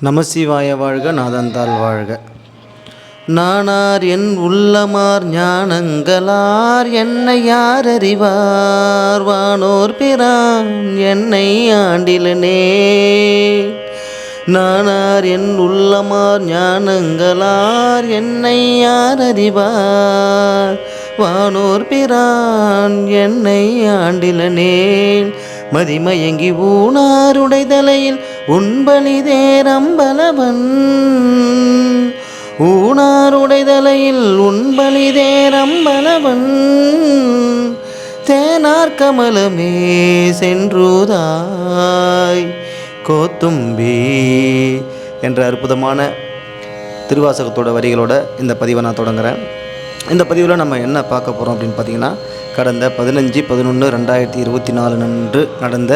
நமசிவாய வாழ்க, நாதந்தாள் வாழ்க. நானார் என் உள்ளமார் ஞானங்களார் என்னை யார் அறிவார், வானோர் பிரான் என்னை ஆண்டிலனே. நானார் என் உள்ளமார் ஞானங்களார் என்னை யார் அறிவார், வானோர் பிரான் என்னை ஆண்டிலனேன். மதிமயங்கி ஊனாருடை தலையில் உண்பலிதேரம்பலவன், ஊனாருடை தலையில் உண்பலிதேரம்பலவன். தேனார் கமலமே சென்றுதாய் கோத்தும்பி என்ற அற்புதமான திருவாசகத்தோட வரிகளோட இந்த பதிவை நான் தொடங்குகிறேன். இந்த பதிவில் நம்ம என்ன பார்க்க போகிறோம் அப்படின்னு பார்த்தீங்கன்னா, கடந்த 15/11/2024 அன்று நடந்த